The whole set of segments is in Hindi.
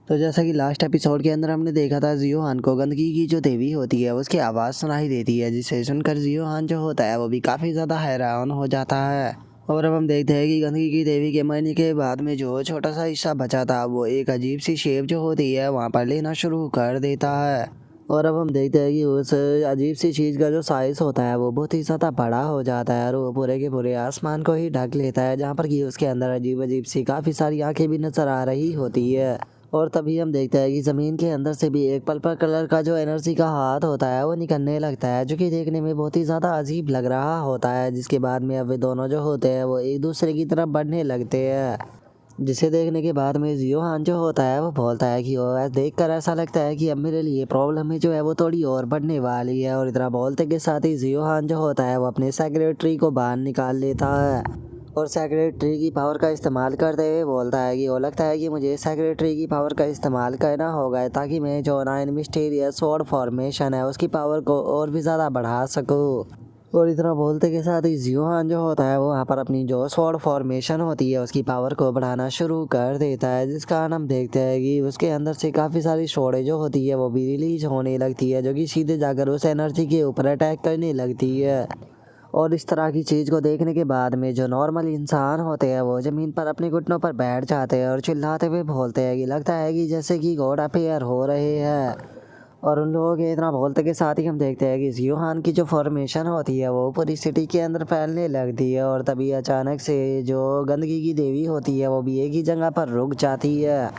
तो जैसा कि लास्ट एपिसोड के अंदर हमने देखा था, जियो हान को गंदगी की जो देवी होती है उसकी आवाज़ सुनाई देती है, जिसे सुनकर जियो हान जो होता है वो भी काफ़ी ज़्यादा हैरान हो जाता है। और अब हम देखते हैं कि गंदगी की देवी के मरने के बाद में जो छोटा सा हिस्सा बचा था वो एक अजीब सी शेप जो होती है वहाँ पर लेना शुरू कर देता है। और अब हम देखते हैं कि उस अजीब सी चीज़ का जो साइज़ होता है वो बहुत ही ज़्यादा बड़ा हो जाता है और वो पूरे के पूरे आसमान को ही ढक लेता है, जहाँ पर कि उसके अंदर अजीब अजीब सी काफ़ी सारी आंखें भी नज़र आ रही होती है। और तभी हम देखते हैं कि ज़मीन के अंदर से भी एक पर्पल कलर का जो एनर्जी का हाथ होता है वो निकलने लगता है, जो कि देखने में बहुत ही ज़्यादा अजीब लग रहा होता है। जिसके बाद में अब वे दोनों जो होते हैं वो एक दूसरे की तरफ बढ़ने लगते हैं, जिसे देखने के बाद में जियो हान जो होता है वो बोलता है कि वो देख कर ऐसा लगता है कि अब मेरे लिए प्रॉब्लम है जो है वो थोड़ी और बढ़ने वाली है। और इतना बोलते के साथ ही जियो हान जो होता है वो अपने सेक्रेटरी को बाहर निकाल लेता है और सेक्रेटरी की पावर का इस्तेमाल करते हुए बोलता है कि वो लगता है कि मुझे सेक्रेटरी की पावर का इस्तेमाल करना होगा ताकि मैं जो नाइन मिस्टीरियस स्वॉर्ड फॉर्मेशन है उसकी पावर को और भी ज़्यादा बढ़ा सकूँ। और इतना बोलते के साथ ही जियो हान जो होता है वो वहाँ पर अपनी जो स्वॉर्ड फॉर्मेशन होती है उसकी पावर को बढ़ाना शुरू कर देता है, जिस कारण हम देखते हैं कि उसके अंदर से काफ़ी सारी शॉर्टेज जो होती है वो भी रिलीज होने लगती है, जो कि सीधे जाकर उस एनर्जी के ऊपर अटैक करने लगती है। और इस तरह की चीज़ को देखने के बाद में जो नॉर्मल इंसान होते हैं वो ज़मीन पर अपने घुटनों पर बैठ जाते हैं और चिल्लाते हुए बोलते हैं कि लगता है कि जैसे कि गॉड अपेयर हो रहे हैं। और उन लोगों के इतना बोलते के साथ ही हम देखते हैं कि जियो हान की जो फॉर्मेशन होती है वो पूरी सिटी के अंदर फैलने लगती है। और तभी अचानक से जो गंदगी की देवी होती है वो भी एक ही जगह पर रुक जाती है,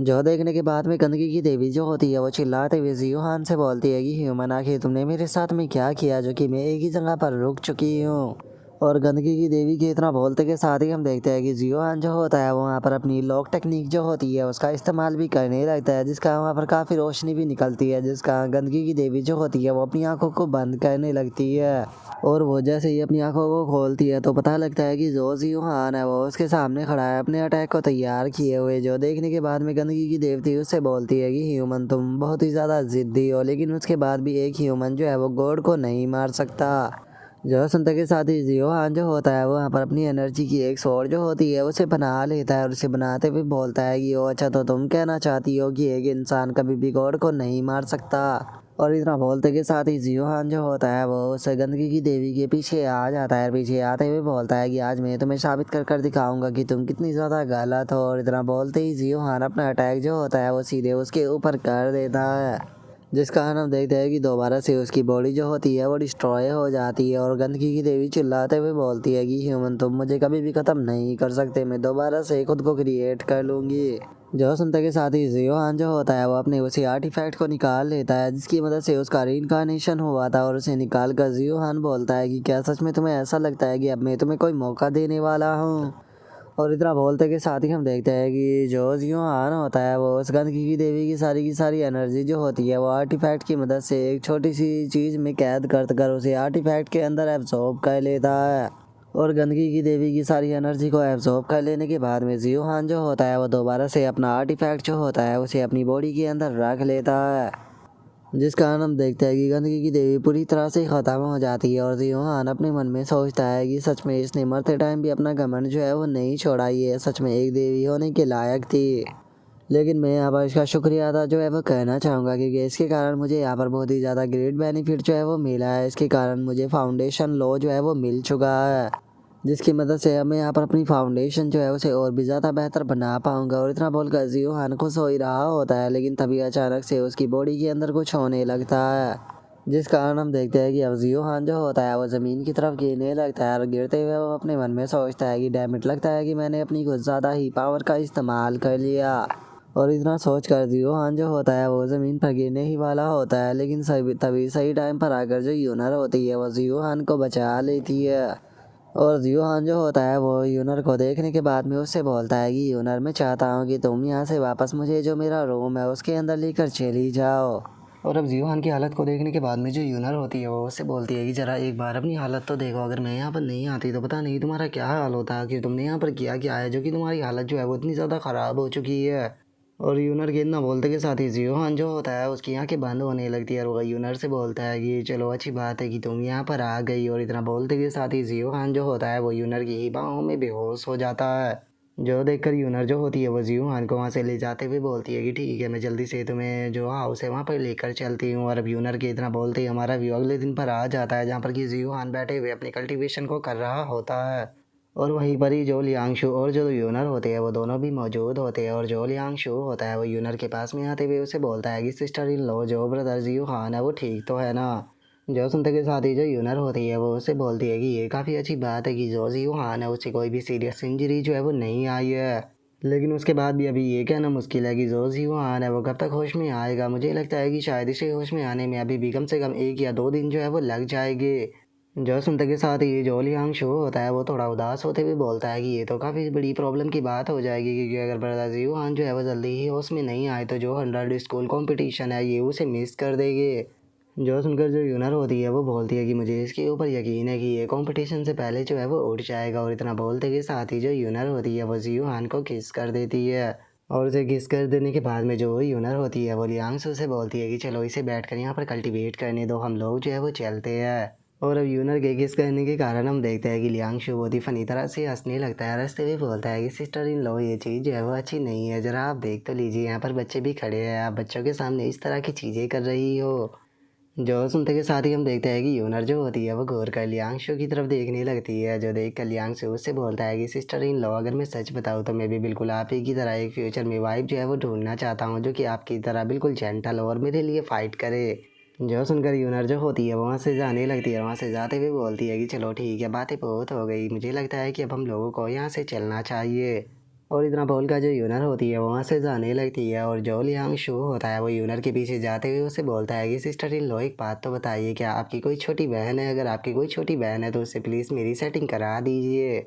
जो देखने के बाद में गंदगी की देवी जो होती है वो चिल्लाते हुए जियो हान से बोलती है कि ह्यूमन आखिर तुमने मेरे साथ में क्या किया जो कि मैं एक ही जगह पर रुक चुकी हूँ। और गंदगी की देवी के इतना बोलते के साथ ही हम देखते हैं कि जियो हान जो होता है वो वहाँ पर अपनी लॉक टेक्निक जो होती है उसका इस्तेमाल भी करने लगता है, जिसका वहाँ पर काफ़ी रोशनी भी निकलती है, जिसका गंदगी की देवी जो होती है वो अपनी आंखों को बंद करने लगती है। और वो जैसे ही अपनी आंखों को खोलती है तो पता लगता है कि जो जियो हान है वो उसके सामने खड़ा है अपने अटैक को तैयार किए हुए, जो देखने के बाद में गंदगी की देवती उससे बोलती है कि ह्यूमन तुम बहुत ही ज़्यादा ज़िद्दी हो, लेकिन उसके बाद भी एक ह्यूमन जो है वो गॉड को नहीं मार सकता। जो सुनते के साथ ही जियो हान जो होता है वो वहाँ पर अपनी एनर्जी की एक स्वॉर्ड जो होती है उसे बना लेता है और उसे बनाते हुए बोलता है कि ओ अच्छा, तो तुम कहना चाहती हो कि एक इंसान कभी भी गॉड को नहीं मार सकता। और इतना बोलते के साथ ही जियो हान जो होता है वो उस गंदगी की देवी के पीछे आ जाता है, पीछे आते हुए बोलता है कि आज मैं तुम्हें साबित कर कर दिखाऊंगा कि तुम कितनी ज़्यादा गलत हो। और इतना बोलते ही जियो हान अपना अटैक जो होता है वो सीधे उसके ऊपर कर देता है, जिस कारण हम देखते हैं कि दोबारा से उसकी बॉडी जो होती है वो डिस्ट्रॉय हो जाती है। और गंदगी की देवी चिल्लाते हुए बोलती है कि ह्यूमन तुम मुझे कभी भी ख़त्म नहीं कर सकते, मैं दोबारा से खुद को क्रिएट कर लूँगी। जो सुनते के साथ ही जियो हान जो होता है वो अपने उसी आर्टिफैक्ट को निकाल लेता है जिसकी मदद से उसका रीइंकार्नेशन हुआ था, और उसे निकाल कर जियो हान बोलता है कि क्या सच में तुम्हें ऐसा लगता है कि अब मैं तुम्हें कोई मौका देने वाला हूँ। और इतना बोलते के साथ ही हम देखते हैं कि जो जियो हान होता है वो उस गंदगी की देवी की सारी एनर्जी जो होती है वो आर्टिफैक्ट की मदद से एक छोटी सी चीज़ में कैद कर उसे आर्टिफैक्ट के अंदर एब्जॉर्ब कर लेता है। और गंदगी की देवी की सारी एनर्जी को एब्जॉर्ब कर लेने के बाद में जियो हान जो होता है वो दोबारा से अपना आर्टिफैक्ट जो होता है उसे अपनी बॉडी के अंदर रख लेता है, जिस कारण हम देखते हैं कि गंदगी की देवी पूरी तरह से ख़त्म हो जाती है। और जियो हान अपने मन में सोचता है कि सच में इसने मरते टाइम भी अपना घमंड जो है वो नहीं छोड़ा, ये सच में एक देवी होने के लायक थी। लेकिन मैं यहाँ पर इसका शुक्रिया अदा जो है वो कहना चाहूँगा, क्योंकि इसके कारण मुझे यहाँ पर बहुत ही ज़्यादा ग्रेट बेनिफिट जो है वो मिला है। इसके कारण मुझे फाउंडेशन लॉ जो है वो मिल चुका है, जिसकी मदद से अब मैं यहाँ पर अपनी फाउंडेशन जो है उसे और भी ज़्यादा बेहतर बना पाऊँगा। और इतना बोलकर जियो हान खुश हो ही रहा होता है, लेकिन तभी अचानक से उसकी बॉडी के अंदर कुछ होने लगता है, जिस कारण हम देखते हैं कि अब जियो हान जो होता है वो ज़मीन की तरफ गिरने लगता है। और गिरते हुए वो अपने मन में सोचता है कि डैम इट, लगता है कि मैंने अपनी कुछ ज़्यादा ही पावर का इस्तेमाल कर लिया। और इतना सोच कर जियो हान जो होता है वो ज़मीन पर गिरने ही वाला होता है, लेकिन तभी सही टाइम पर आकर जो यूनर होती है वो जियो हान को बचा लेती है। और जियो हान जो होता है वो यूनर को देखने के बाद में उससे बोलता है कि यूनर, मैं चाहता हूँ कि तुम यहाँ से वापस मुझे जो मेरा रूम है उसके अंदर लेकर चली जाओ। और अब जियो हान की हालत को देखने के बाद में जो यूनर होती है वो उससे बोलती है कि ज़रा एक बार अपनी हालत तो देखो, अगर मैं यहाँ पर नहीं आती तो पता नहीं तुम्हारा क्या हाल होता, कि तुमने यहाँ पर किया क्या है जो कि तुम्हारी हालत जो है वो इतनी ज़्यादा ख़राब हो चुकी है। और यूनर के इतना बोलते के साथ ही जियो हान जो होता है उसकी आंखें बंद होने लगती है, और वो यूनर से बोलता है कि चलो अच्छी बात है कि तुम यहाँ पर आ गई। और इतना बोलते के साथ ही जियो हान जो होता है वो यूनर की ही बाहों में बेहोश हो जाता है। जो देखकर यूनर जो होती है वो जियो हान को वहाँ से ले जाते हुए बोलती है कि ठीक है, मैं जल्दी से तुम्हें जो हाउस है वहाँ पर लेकर चलती हूँ। और अब यूनर के इतना बोलते ही हमारा व्यू अगले दिन पर आ जाता है, जहाँ पर कि जियो हान बैठे हुए अपनी कल्टीवेशन को कर रहा होता है। और वहीं पर ही जो लियांगशु और जो यूनर होते हैं वो दोनों भी मौजूद होते हैं। और जो लियांगशु होता है वो यूनर के पास में आते हुए उसे बोलता है कि सिस्टर इन लॉ जो ब्रदर जियो हान है वो ठीक तो है ना। जो सुनते के साथ ही जो यूनर होती है वो उससे बोलती है कि ये काफ़ी अच्छी बात है कि जो जियो हान है उससे कोई भी सीरियस इंजरी जो है वो नहीं आई है। लेकिन उसके बाद भी अभी ये कहना मुश्किल है कि जो जियो हान है वो कब तक होश में आएगा। मुझे लगता है कि शायद इसे होश में आने में अभी भी कम से कम 1 या 2 दिन जो है वो लग जाएंगे। जो सुनते के साथ ही जो लियांग शो होता है वो थोड़ा उदास होते हुए बोलता है कि ये तो काफ़ी बड़ी प्रॉब्लम की बात हो जाएगी, क्योंकि अगर ब्रदर जियो हान जो है वो जल्दी ही होश में नहीं आए तो जो 100 स्कूल कंपटीशन है ये उसे मिस कर देंगे। जो सुनकर जो यूनर होती है वो बोलती है कि मुझे इसके ऊपर यकीन है कि ये कंपटीशन से पहले जो है वो उठ जाएगा। और इतना बोलते के साथ ही जो यूनर होती है वो जियो हान को किस कर देती है। और उसे किस कर देने के बाद में जो यूनर होती है वो लियांगसू से बोलती है कि चलो इसे बैठकर यहाँ पर कल्टीवेट करने दो, हम लोग जो है वो चलते हैं। और अब यूनर के किस करने के कारण हम देखते हैं कि लियांगशु बहुत ही फनी तरह से हंसने लगता है। हंसते हुए बोलता है कि सिस्टर इन लॉ ये चीज़ जो है वो अच्छी नहीं है, ज़रा आप देख तो लीजिए, यहाँ पर बच्चे भी खड़े हैं, आप बच्चों के सामने इस तरह की चीज़ें कर रही हो। जो सुनते के साथ ही हम देखते हैं कि यूनर जो होती है वो गौर कर लियांगशु की तरफ देखने लगती है। जो देख कर लियांगशु उससे बोलता है कि सिस्टर इन लॉ अगर मैं सच बताऊँ तो मैं भी बिल्कुल आप ही की तरह एक फ्यूचर में वाइफ जो है वो ढूंढना चाहता हूँ, जो कि आपकी तरह बिल्कुल जेंटल और मेरे लिए फ़ाइट करे। जो सुनकर यूनर जो होती है वो वहाँ से जाने लगती है। वहाँ से जाते हुए बोलती है कि चलो ठीक है, बातें बहुत हो गई, मुझे लगता है कि अब हम लोगों को यहाँ से चलना चाहिए। और इतना बोल कर जो यूनर होती है वो वहाँ से जाने लगती है। और जो लियांग शो होता है वो यूनर के पीछे जाते हुए उससे बोलता है कि सिस्टर इन लॉ एक बात तो बताइए, क्या आपकी कोई छोटी बहन है? अगर आपकी कोई छोटी बहन है तो उससे प्लीज़ मेरी सेटिंग करा दीजिए।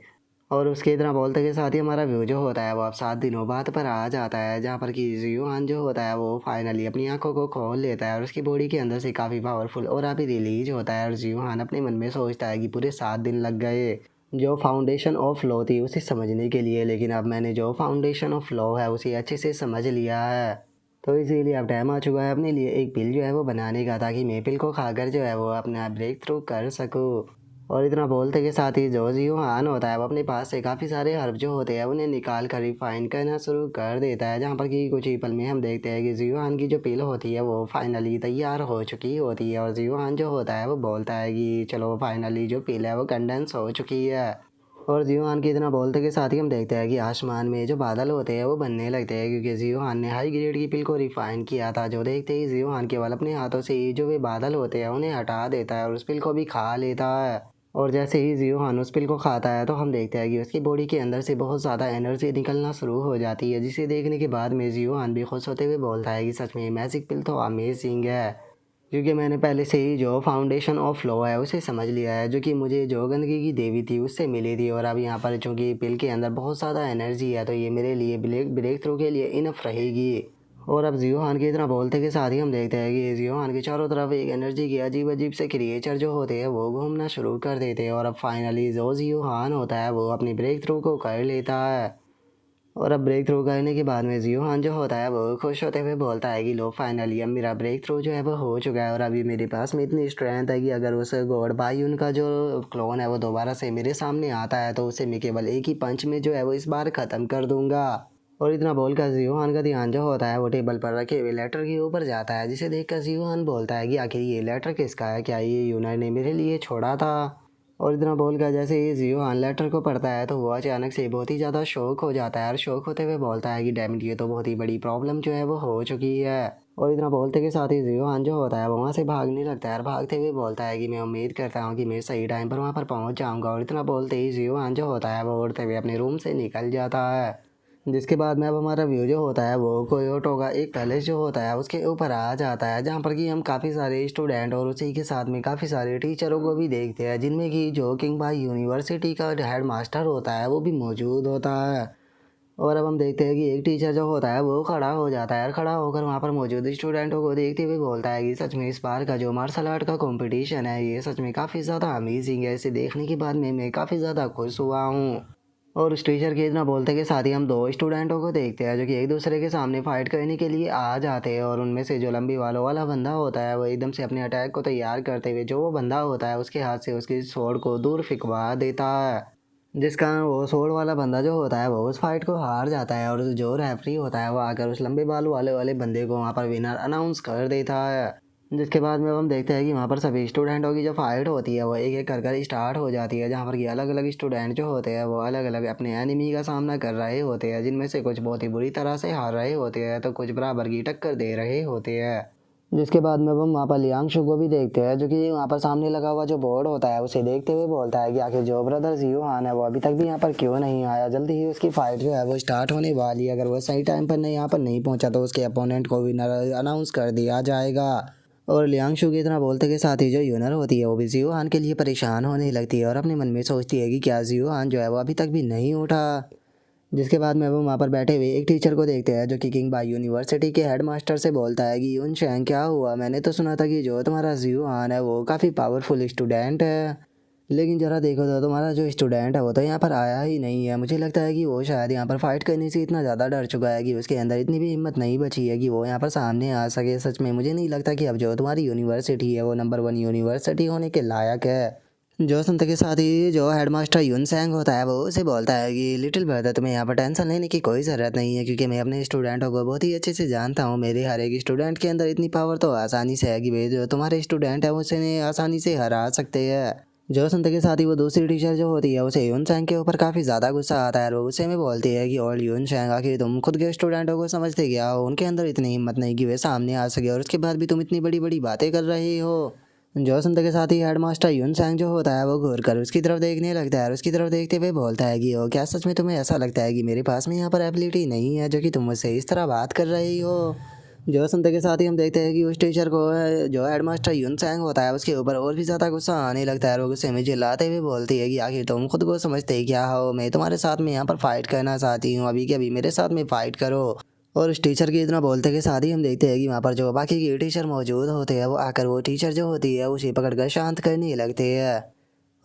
और उसके इतना बोलते के साथ ही हमारा व्यू जो होता है वो अब 7 दिनों बाद पर आ जाता है, जहाँ पर कि जियोहान जो होता है वो फाइनली अपनी आंखों को खोल लेता है और उसकी बॉडी के अंदर से काफ़ी पावरफुल और अभी रिलीज होता है। और जियोहान अपने मन में सोचता है कि पूरे 7 दिन लग गए जो फाउंडेशन ऑफ लॉ थी उसे समझने के लिए, लेकिन अब मैंने जो फाउंडेशन ऑफ लॉ है उसे अच्छे से समझ लिया है। तो इसीलिए अब टाइम आ चुका है अपने लिए एक पिल जो है वो बनाने का, ताकि मैं पिल को खाकर जो है वो अपना ब्रेक थ्रू कर सकूँ। और इतना बोलते के साथ ही जो जियोहान होता है वो अपने पास से काफ़ी सारे हर्ब जो होते हैं उन्हें निकाल कर रिफाइन करना शुरू कर देता है, जहाँ पर कि कुछ ही पल में हम देखते हैं कि जियोहान की जो पिल होती है वो फाइनली तैयार हो चुकी होती है। और जियोहान जो होता है वो बोलता है कि चलो फाइनली जो पिल है वो कंडेंस हो चुकी है। और जियोहान की इतना बोलते के साथ ही हम देखते हैं कि आसमान में जो बादल होते हैं वो बनने लगते हैं, क्योंकि जियोहान ने हाई ग्रेड की पिल को रिफाइन किया था। जो देखते ही जियोहान केवल अपने हाथों से ही जो वे बादल होते हैं उन्हें हटा देता है और उस पिल को भी खा लेता है। और जैसे ही जियोहान उस पिल को खाता है तो हम देखते हैं कि उसकी बॉडी के अंदर से बहुत ज़्यादा एनर्जी निकलना शुरू हो जाती है, जिसे देखने के बाद में जियोहान भी खुश होते हुए बोलता है कि सच में मैजिक पिल तो अमेजिंग है, क्योंकि मैंने पहले से ही जो फाउंडेशन ऑफ लॉ है उसे समझ लिया है, जो कि मुझे जो गंदगी की देवी थी उससे मिली थी। और अब यहाँ पर चूँकि पिल के अंदर बहुत ज़्यादा एनर्जी है तो ये मेरे लिए ब्रेक थ्रू के लिए इनफ रहेगी। और अब जियोहान की तरह बोलते के साथ ही हम देखते हैं कि जियोहान के चारों तरफ एक एनर्जी के अजीब अजीब से क्रिएचर जो होते हैं वो घूमना शुरू कर देते हैं। और अब फाइनली जो जियोहान होता है वो अपनी ब्रेक थ्रू को कर लेता है। और अब ब्रेक थ्रू करने के बाद में जियोहान जो होता है वो खुश होते हुए बोलता है कि लो फाइनली अब मेरा ब्रेक थ्रू जो है वो हो चुका है, और अभी मेरे पास में इतनी स्ट्रेंथ है कि अगर उस गॉड बाई उनका जो क्लोन है वो दोबारा से मेरे सामने आता है तो उसे मैं केवल एक ही पंच में जो है वो इस बार ख़त्म कर दूंगा। और इतना बोलकर जियोहान का ध्यान जो होता है वो टेबल पर रखे हुए लेटर के ऊपर जाता है, जिसे देखकर जियोहान बोलता है कि आखिर ये लेटर किसका है, क्या ये यूनर ने मेरे लिए छोड़ा था। और इतना बोलकर जैसे ही जियोहान लेटर को पढ़ता है तो वो अचानक से बहुत ही ज़्यादा शौक हो जाता है और शौक होते हुए बोलता है कि डैम इट, ये तो बहुत ही बड़ी प्रॉब्लम जो है वो हो चुकी है। और इतना बोलते के साथ ही जियोहान जो होता है वो वहाँ से भागने लगता है और भागते हुए बोलता है कि मैं उम्मीद करता हूँ कि मैं सही टाइम पर वहाँ पर पहुँच जाऊँगा। और इतना बोलते ही जियोहान जो होता है वो उड़ते हुए अपने रूम से निकल जाता है। जिसके बाद में अब हमारा व्यू जो होता है वो कोयोटो का एक पैलेस जो होता है उसके ऊपर आ जाता है, जहाँ पर कि हम काफ़ी सारे स्टूडेंट और उसी के साथ में काफ़ी सारे टीचरों को भी देखते हैं, जिनमें कि जो किंग बाई यूनिवर्सिटी का हेड मास्टर होता है वो भी मौजूद होता है। और अब हम देखते हैं कि एक टीचर जो होता है वो खड़ा हो जाता है और खड़ा होकर वहाँ पर मौजूद स्टूडेंटों को देखते हुए बोलता है कि सच में इस बार का जो मार्शल आर्ट का कंपटीशन है ये सच में काफ़ी ज़्यादा अमेजिंग है, इसे देखने के बाद में मैं काफ़ी ज़्यादा खुश हुआ हूँ। और उस टीचर के इतना बोलते के साथ ही हम दो स्टूडेंटों को देखते हैं जो कि एक दूसरे के सामने फाइट करने के लिए आ जाते हैं। और उनमें से जो लंबी बालों वाला बंदा होता है वो एकदम से अपने अटैक को तैयार करते हुए जो वो बंदा होता है उसके हाथ से उसकी स्वॉर्ड को दूर फेंकवा देता है। जिसका वो सोड वाला बंदा जो होता है वो उस फाइट को हार जाता है और जो रेफरी होता है वो आकर उस लंबे बाल वाले वाले बंदे को वहाँ पर विनर अनाउंस कर देता है। जिसके बाद में अब हम देखते हैं कि वहाँ पर सभी स्टूडेंटों की जो फाइट होती है वो एक एक कर स्टार्ट हो जाती है, जहाँ पर कि अलग अलग स्टूडेंट जो होते हैं वो अलग अलग अपने एनिमी का सामना कर रहे होते हैं, जिनमें से कुछ बहुत ही बुरी तरह से हार रहे होते हैं तो कुछ बराबर की टक्कर दे रहे होते हैं। जिसके बाद में अब हम वहाँ पर लियांशु को भी देखते हैं, जो कि वहाँ पर सामने लगा हुआ जो बोर्ड होता है उसे देखते हुए बोलता है कि आखिर जो ब्रदर जियो हान है वो अभी तक भी यहाँ पर क्यों नहीं आया। जल्दी ही उसकी फाइट जो है वो स्टार्ट होने वाली है, अगर वो सही टाइम पर नहीं यहाँ पर नहीं पहुँचा तो उसके अपोनेंट को विनर अनाउंस कर दिया जाएगा। और लियांशु की इतना बोलते के साथ ही जो यूनर होती है वो भी जियो हान के लिए परेशान होने लगती है और अपने मन में सोचती है कि क्या जियो हान जो है वो अभी तक भी नहीं उठा। जिसके बाद में अब हम वहाँ पर बैठे हुए एक टीचर को देखते हैं, जो कि किंग बाई यूनिवर्सिटी के हेडमास्टर से बोलता है कि यून शैंग क्या हुआ, मैंने तो सुना था कि जो तुम्हारा जियो हान है वो काफ़ी पावरफुल स्टूडेंट है, लेकिन ज़रा देखो तो तुम्हारा जो स्टूडेंट है वो तो यहाँ पर आया ही नहीं है। मुझे लगता है कि वो शायद यहाँ पर फाइट करने से इतना ज़्यादा डर चुका है कि उसके अंदर इतनी भी हिम्मत नहीं बची है कि वो यहाँ पर सामने आ सके। सच में मुझे नहीं लगता कि अब जो तुम्हारी यूनिवर्सिटी है वो नंबर 1 यूनिवर्सिटी होने के लायक है। जो सुनते के साथ ही जो हेडमास्टर यून सैंग होता है वो उसे बोलता है कि लिटिल ब्रदर तुम्हें यहाँ पर टेंशन लेने की कोई ज़रूरत नहीं है, क्योंकि मैं अपने स्टूडेंटों को बहुत ही अच्छे से जानता हूँ। मेरे हर एक स्टूडेंट के अंदर इतनी पावर तो आसानी से है कि भाई जो तुम्हारे स्टूडेंट है उसे आसानी से हरा सकते हैं। जो सुनते के साथ ही वो दूसरी टीचर जो होती है उसे यून सैंग के ऊपर काफ़ी ज़्यादा गुस्सा आता है और वो उसे में बोलती है कि और यून सैंग आखिर तुम खुद के स्टूडेंटों को समझते क्या हो, उनके अंदर इतनी हिम्मत नहीं कि वे सामने आ सके और उसके बाद भी तुम इतनी बड़ी बड़ी बातें कर रहे हो। जो सुनते के साथ ही हेडमास्टर यून सैंग जो होता है वो घूर कर उसकी तरफ देखने लगता है और उसकी तरफ देखते हुए बोलता है कि ओ क्या सच में तुम्हें ऐसा लगता है कि मेरे पास में यहाँ पर एबिलिटी नहीं है जो कि तुम मुझसे इस तरह बात कर रही हो। जो सुनते के साथ ही हम देखते हैं कि उस टीचर को जो हेडमास्टर यून सैंग होता है उसके ऊपर और भी ज़्यादा गुस्सा आने लगता है और वो गुस्से में चिल्लाते हुए बोलती है कि आखिर तुम खुद को समझते क्या हो, मैं तुम्हारे साथ में यहाँ पर फाइट करना चाहती हूँ, अभी के अभी मेरे साथ में फाइट करो। और उस टीचर की इतना बोलते के साथ ही हम देखते हैं कि वहाँ पर जो बाकी के टीचर मौजूद होते हैं वो आकर वो टीचर जो होती है उसे पकड़कर शांत करने लगते हैं।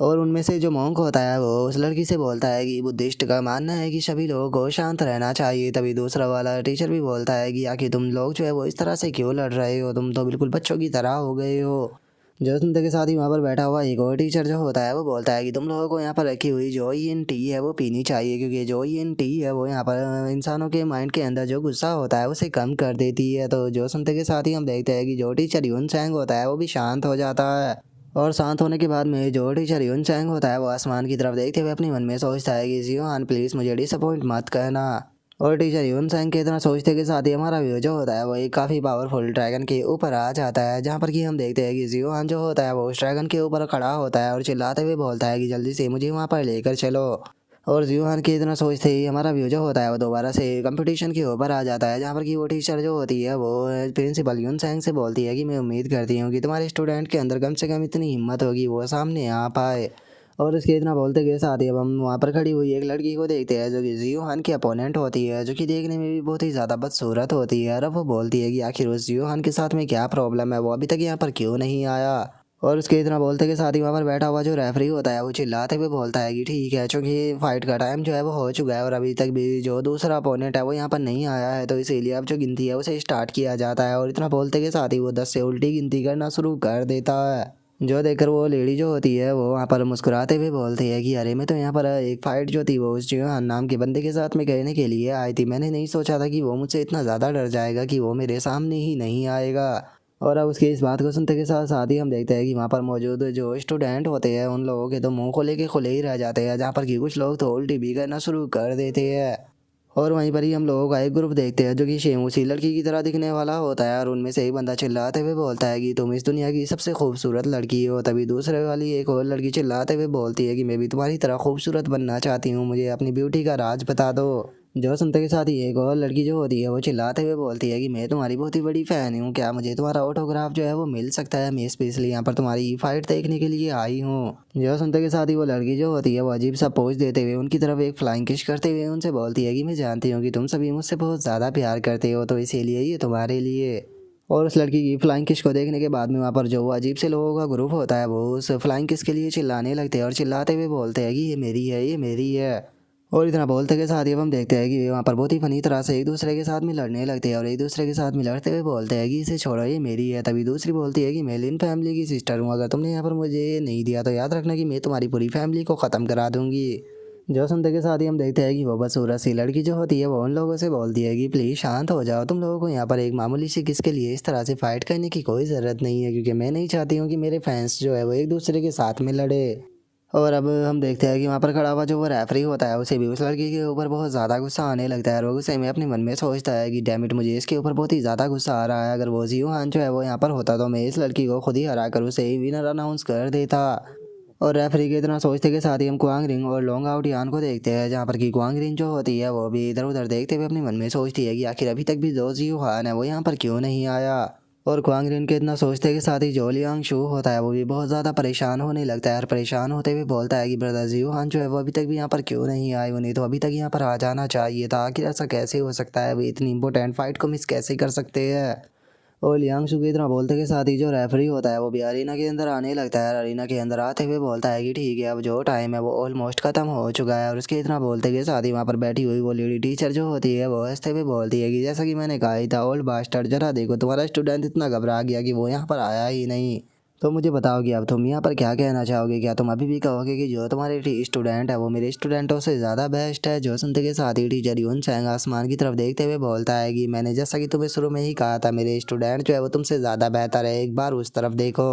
और उनमें से जो मॉन्क होता है वो उस लड़की से बोलता है कि बुद्धिस्ट का मानना है कि सभी लोगों को शांत रहना चाहिए। तभी दूसरा वाला टीचर भी बोलता है कि आखिर तुम लोग जो है वो इस तरह से क्यों लड़ रहे हो, तुम तो बिल्कुल बच्चों की तरह हो गए हो। जो सुनते के साथ ही वहाँ पर बैठा हुआ एक और टीचर जो होता है वो बोलता है कि तुम लोगों को यहाँ पर रखी हुई जो टी है वो पीनी चाहिए, क्योंकि जो टी है वो यहाँ पर इंसानों के माइंड के अंदर जो गुस्सा होता है उसे कम कर देती है। तो जो सुनते के साथ ही हम देखते हैं कि जो टीचर यून सैंग होता है वो भी शांत हो जाता है। और शांत होने के बाद में जो टीचर यून चैंग होता है वो आसमान की तरफ देखते हुए अपने मन में सोचता है कि जियोहान प्लीज़ मुझे डिसअपॉइंट मत करना। और टीचर यून चैंग के इतना सोचते के साथ ही हमारा व्यू जो होता है वो एक काफ़ी पावरफुल ड्रैगन के ऊपर आ जाता है, जहाँ पर कि हम देखते हैं कि जियोहान जो होता है वो उस ड्रैगन के ऊपर खड़ा होता है और चिल्लाते हुए बोलता है कि जल्दी से मुझे वहाँ पर लेकर चलो। और जियोहान के इतना सोचते ही हमारा व्यू जो होता है वो दोबारा से कंपटीशन के ऊपर आ जाता है, जहाँ पर कि वो टीचर जो होती है वो प्रिंसिपल यून सैंग से बोलती है कि मैं उम्मीद करती हूँ कि तुम्हारे स्टूडेंट के अंदर कम से कम इतनी हिम्मत होगी वो सामने आ पाए। और उसके इतना बोलते के साथ ही अब हम वहाँ पर खड़ी हुई एक लड़की को देखते हैं जो कि जियोहान की अपोनेंट होती है, जो कि देखने में भी बहुत ही ज़्यादा बदसूरत होती है। और अब वो बोलती है कि आखिर उस जियोहान के साथ में क्या प्रॉब्लम है, वो अभी तक यहाँ पर क्यों नहीं आया। और उसके इतना बोलते के साथ ही वहाँ पर बैठा हुआ जो रेफरी होता है वो चिल्लाते हुए बोलता है कि ठीक है, चूँकि फाइट का टाइम जो है वो हो चुका है और अभी तक भी जो दूसरा अपोनेंट है वो यहाँ पर नहीं आया है, तो इसीलिए अब जो गिनती है उसे स्टार्ट किया जाता है। और इतना बोलते के साथ ही वो 10 से उल्टी गिनती करना शुरू कर देता है। जो देखकर वो लेडी जो होती है वो वहाँ पर मुस्कुराते हुए बोलती है कि अरे मैं तो यहाँ पर एक फ़ाइट जो थी वो उस जियोहान नाम के बंदे के साथ में करने के लिए आई थी, मैंने नहीं सोचा था कि वो मुझसे इतना ज़्यादा डर जाएगा कि वो मेरे सामने ही नहीं आएगा। और अब उसकी इस बात को सुनते के साथ साथ ही हम देखते हैं कि वहाँ पर मौजूद जो स्टूडेंट होते हैं उन लोगों के तो मुंह को लेके खुले ही रह जाते हैं, जहाँ पर कि कुछ लोग तो उल्टी भी करना शुरू कर देते हैं। और वहीं पर ही हम लोगों का एक ग्रुप देखते हैं जो कि सेम उसी लड़की की तरह दिखने वाला होता है और उनमें से एक बंदा चिल्लाते हुए बोलता है कि तुम इस दुनिया की सबसे खूबसूरत लड़की हो। तभी दूसरे वाली एक और लड़की चिल्लाते हुए बोलती है कि मैं भी तुम्हारी तरह खूबसूरत बनना चाहती हूँ, मुझे अपनी ब्यूटी का राज बता दो। जो सुनते के साथ ही एक और लड़की जो होती है वो चिल्लाते हुए बोलती है कि मैं तुम्हारी बहुत ही बड़ी फ़ैन हूँ, क्या मुझे तुम्हारा ऑटोग्राफ जो है वो मिल सकता है, मैं स्पेशली यहाँ पर तुम्हारी फाइट देखने के लिए आई हूँ। जो सुनते के साथ ही वो लड़की जो होती है वो अजीब सा पोज देते हुए उनकी तरफ एक फ्लाइंग किस करते हुए उनसे बोलती है कि मैं जानती हूँ कि तुम सभी मुझसे बहुत ज़्यादा प्यार करते हो, तो इसीलिए ये तुम्हारे लिए। और उस लड़की की फ्लाइंग किस को देखने के बाद में वहाँ पर जो वो अजीब से लोगों का ग्रुप होता है वो उस फ्लाइंग किस के लिए चिल्लाने लगते हैं और चिल्लाते हुए बोलते हैं कि ये मेरी है, ये मेरी है। और इतना बोलते के साथ ही अब हम देखते हैं कि वहाँ पर बहुत ही फनी तरह से एक दूसरे के साथ में लड़ने लगते हैं और एक दूसरे के साथ में लड़ते हुए बोलते हैं कि इसे छोड़ो, ये मेरी है। तभी दूसरी बोलती है कि मैं लिन फैमिली की सिस्टर हूँ, अगर तुमने यहाँ पर मुझे ये नहीं दिया तो याद रखना कि मैं तुम्हारी पूरी फैमिली को ख़त्म करा दूँगी। जो सुनते के साथ ही हम देखते हैं कि वो बदसूरत सी लड़की जो होती है वो उन लोगों से बोलती है कि प्लीज़ शांत हो जाओ, तुम लोगों को यहाँ पर एक मामूली सी किस के लिए इस तरह से फाइट करने की कोई ज़रूरत नहीं है, क्योंकि मैं नहीं चाहती हूँ कि मेरे फैंस जो है वो एक दूसरे के साथ में लड़े। और अब हम देखते हैं कि वहाँ पर खड़ा हुआ जो वो रेफरी होता है उसे भी उस लड़की के ऊपर बहुत ज़्यादा गुस्सा आने लगता है, और वो गुस्से में अपने मन में सोचता है कि डैम इट, मुझे इसके ऊपर बहुत ही ज़्यादा गुस्सा आ रहा है। अगर वो जियो हान जो है वो यहाँ पर होता तो मैं इस लड़की को खुद ही हरा कर उसे ही विनर अनाउंस कर देता। और रेफरी के इतना सोचते के साथ ही हम क्वांग रिंग और लॉन्ग आउट यान को देखते हैं, जहाँ पर कि क्वांग रिंग जो होती है वो भी इधर उधर देखते हुए अपने मन में सोचती है कि आखिर अभी तक भी जो जियो हान है वो यहाँ पर क्यों नहीं आया। और क्वांग रिन के इतना सोचते के साथ ही जो लियांग शू होता है वो भी बहुत ज़्यादा परेशान होने लगता है, और परेशान होते हुए बोलता है कि ब्रदर जियो हान जो है वो अभी तक भी यहाँ पर क्यों नहीं आए, उन्हें तो अभी तक यहाँ पर आ जाना चाहिए था, आखिर ऐसा कैसे हो सकता है, वो इतनी इंपॉर्टेंट फाइट को मिस कैसे कर सकते हैं। और लियांग शू की इतना बोलते के साथ ही जो रेफरी होता है वो भी अरीना के अंदर आने लगता है, अरीना के अंदर आते हुए बोलता है कि ठीक है अब जो टाइम है वो ऑलमोस्ट ख़त्म हो चुका है। और उसके इतना बोलते के साथ ही वहाँ पर बैठी हुई वो लेडी टीचर जो होती है वो हंसते हुए बोलती है कि जैसा कि मैंने कहा ही था ओल्ड बास्टर्ड, जरा देखो तुम्हारा स्टूडेंट इतना घबरा गया कि वो यहाँ पर आया ही नहीं। तो मुझे बताओ कि अब तुम यहाँ पर क्या कहना चाहोगे, क्या तुम अभी भी कहोगे कि जो तुम्हारे स्टूडेंट है वो मेरे स्टूडेंटों से ज़्यादा बेस्ट है। जो सुनते के साथ ही टीचर यून चैंग आसमान की तरफ देखते हुए बोलता है कि मैंने जैसा कि तुम्हें शुरू में ही कहा था, मेरे स्टूडेंट जो है वो तुमसे ज़्यादा बेहतर है, एक बार उस तरफ देखो।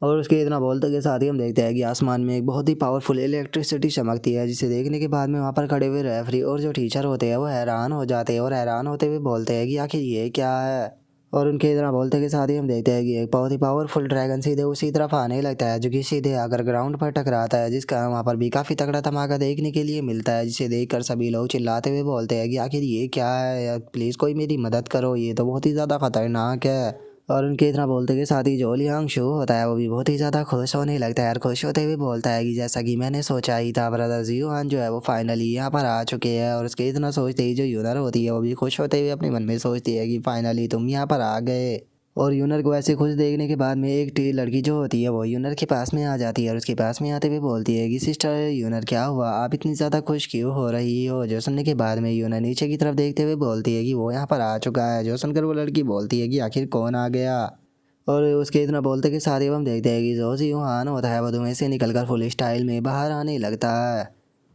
और उसके इतना बोलते के साथ ही हम देखते हैं कि आसमान में एक बहुत ही पावरफुल इलेक्ट्रिसिटी चमकती है, जिसे देखने के बाद में वहाँ पर खड़े हुए रेफरी और जो टीचर होते हैं वो हैरान हो जाते हैं, और हैरान होते हुए बोलते हैं कि आखिर ये क्या है। और उनके इतना बोलते के साथ ही हम देखते हैं कि एक बहुत ही पावरफुल ड्रैगन सीधे उसी तरफ आने लगता है, जो कि सीधे आकर ग्राउंड पर टकराता है, जिसका वहाँ पर भी काफ़ी तगड़ा धमाका देखने के लिए मिलता है, जिसे देखकर सभी लोग चिल्लाते हुए बोलते हैं कि आखिर ये क्या है, प्लीज़ कोई मेरी मदद करो, ये तो बहुत ही ज़्यादा खतरनाक है। और उनके इतना बोलते के साथ ही जो लियांग शो होता है वो भी बहुत ही ज़्यादा खुश होने लगता है, और खुश होते हुए बोलता है कि जैसा कि मैंने सोचा ही था, ब्रदर जियो हान जो है वो फाइनली यहाँ पर आ चुके हैं। और उसके इतना सोचते ही जो यूनर होती है वो भी खुश होते हुए अपने मन में सोचती है कि फाइनली तुम यहाँ पर आ गए। और यूनर को ऐसे खुश देखने के बाद में एक लड़की जो होती है वो यूनर के पास में आ जाती है, और उसके पास में आते हुए बोलती है कि सिस्टर यूनर क्या हुआ, आप इतनी ज़्यादा खुश क्यों हो रही हो। जो सुनने के बाद में यूनर नीचे की तरफ देखते हुए बोलती है कि वो यहाँ पर आ चुका है। जो सुनकर वो लड़की बोलती है कि आखिर कौन आ गया। और उसके इतना बोलते के साथ ही हम देखते हैं कि जो जियो हान होता है वो धुएं से निकलकर फुल स्टाइल में बाहर आने लगता है।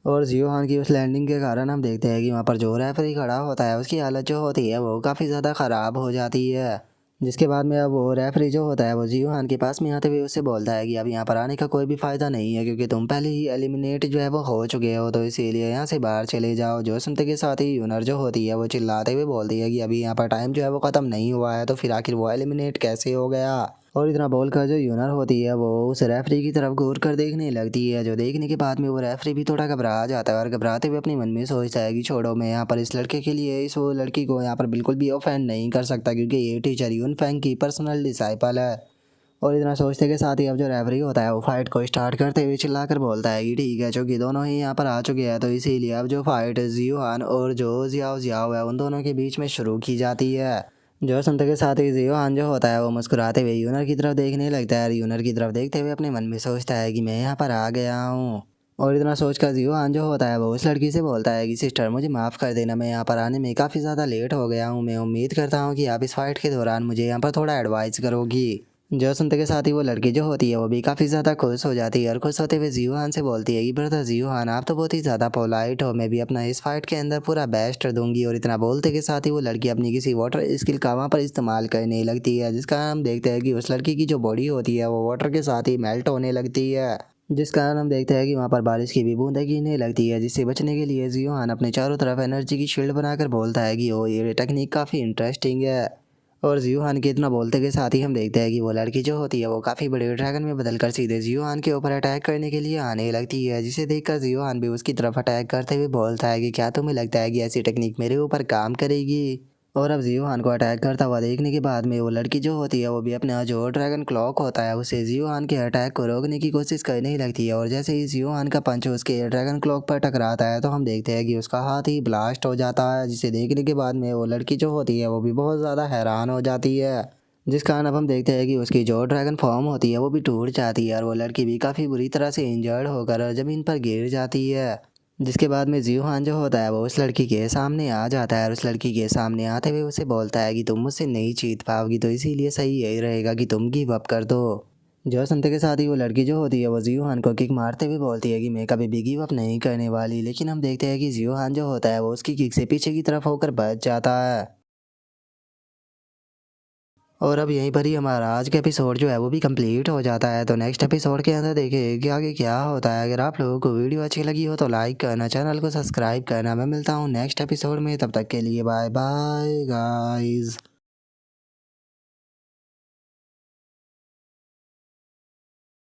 और जियो हान की उस लैंडिंग के कारण हम देखते हैं कि वहाँ पर जो रेफरी खड़ा होता है उसकी हालत जो होती है वो काफ़ी ज़्यादा ख़राब हो जाती है। जिसके बाद में अब वो रेफरी जो होता है वो जियो हान के पास में आते हुए उससे बोलता है कि अब यहाँ पर आने का कोई भी फ़ायदा नहीं है, क्योंकि तुम पहले ही एलिमिनेट जो है वो हो चुके हो, तो इसीलिए यहाँ से बाहर चले जाओ। जो सुनते के साथ ही यूनर जो होती है वो चिल्लाते हुए बोलती है कि अभी यहाँ पर टाइम जो है वो ख़त्म नहीं हुआ है, तो फिर आखिर वो एलिमिनेट कैसे हो गया। और इतना बोलकर जो यूनर होती है वो उस रेफरी की तरफ घूर कर देखने लगती है, जो देखने के बाद में वो रेफरी भी थोड़ा घबरा जाता है, और घबराते हुए अपने मन में सोचता है कि छोड़ो, मैं यहाँ पर इस लड़के के लिए इस वो लड़की को यहाँ पर बिल्कुल भी ऑफेंड नहीं कर सकता, क्योंकि ये टीचर यून फैंग की पर्सनल डिसाइपल है। और इतना सोचते के साथ ही अब जो रेफरी होता है वो फाइट को स्टार्ट करते हुए चिल्लाकर बोलता है कि ठीक है, चूंकि दोनों ही यहाँ पर आ चुके हैं तो इसीलिए अब जो फाइट जियो हान और जो जियाओ जियाओ है उन दोनों के बीच में शुरू की जाती है। जो सुनते के साथ ही जियो हान जो होता है वो मुस्कुराते हुए यूनर की तरफ देखने लगता है, और यूनर की तरफ देखते हुए अपने मन में सोचता है कि मैं यहाँ पर आ गया हूँ। और इतना सोचकर जियो हान जो होता है वो उस लड़की से बोलता है कि सिस्टर मुझे माफ़ कर देना, मैं यहाँ पर आने में काफ़ी ज़्यादा लेट हो गया हूँ, मैं उम्मीद करता हूँ कि आप इस फाइट के दौरान मुझे यहाँ पर थोड़ा एडवाइस करोगी। जो सुनते के साथ ही वो लड़की जो होती है वो भी काफ़ी ज़्यादा खुश हो जाती है, और खुश होते हुए जियो हान से बोलती है कि ब्रदर जियो हान, आप तो बहुत ही ज़्यादा पोलाइट हो, मैं भी अपना इस फाइट के अंदर पूरा बेस्ट दूंगी। और इतना बोलते के साथ ही वो लड़की अपनी किसी वाटर स्किल का वहाँ पर इस्तेमाल करने लगती है, जिसका हम देखते हैं कि उस लड़की की जो बॉडी होती है वो वाटर के साथ ही मेल्ट होने लगती है, जिस कारण हम देखते हैं कि वहाँ पर बारिश की भी बूंदें गिरने लगती है। जिससे बचने के लिए जियो हान अपने चारों तरफ एनर्जी की शील्ड बनाकर बोलता है कि ओ ये टेक्निक काफ़ी इंटरेस्टिंग है। और जियो हान के इतना बोलते के साथ ही हम देखते हैं कि वो लड़की जो होती है वो काफ़ी बड़े ड्रैगन में बदलकर सीधे जियो हान के ऊपर अटैक करने के लिए आने लगती है, जिसे देखकर जियो हान भी उसकी तरफ अटैक करते हुए बोलता है कि क्या तुम्हें लगता है कि ऐसी टेक्निक मेरे ऊपर काम करेगी। और अब जियो हान को अटैक करता हुआ देखने के बाद में वो लड़की जो होती है वो भी अपना जो ड्रैगन क्लॉक होता है उसे जियो हान के अटैक को रोकने की कोशिश करने ही लगती है। और जैसे ही जियो हान का पंच उसके ड्रैगन क्लॉक पर टकराता है तो हम देखते हैं कि उसका हाथ ही ब्लास्ट हो जाता है, जिसे देखने के बाद में वो लड़की जो होती है वो भी बहुत ज़्यादा हैरान हो जाती है, जिस कारण अब हम देखते हैं कि उसकी जो ड्रैगन फॉर्म होती है वो भी टूट जाती है, और वो लड़की भी काफ़ी बुरी तरह से इंजर्ड होकर ज़मीन पर गिर जाती है। जिसके बाद में जियो हान जो होता है वो उस लड़की के सामने आ जाता है, और उस लड़की के सामने आते हुए उसे बोलता है कि तुम मुझसे नहीं जीत पाओगी, तो इसीलिए सही यही रहेगा कि तुम गिव अप कर दो। जो सुनते के साथ ही वो लड़की जो होती है वो जियो हान को किक मारते हुए बोलती है कि मैं कभी भी गिव अप नहीं करने वाली। लेकिन हम देखते हैं कि जियो हान जो होता है वो उसकी किक से पीछे की तरफ होकर बच जाता है। और अब यहीं पर ही हमारा आज का एपिसोड जो है वो भी कंप्लीट हो जाता है। तो नेक्स्ट एपिसोड के अंदर देखें कि आगे क्या होता है। अगर आप लोगों को वीडियो अच्छी लगी हो तो लाइक करना, चैनल को सब्सक्राइब करना। मैं मिलता हूँ नेक्स्ट एपिसोड में, तब तक के लिए बाय बाय गाइज।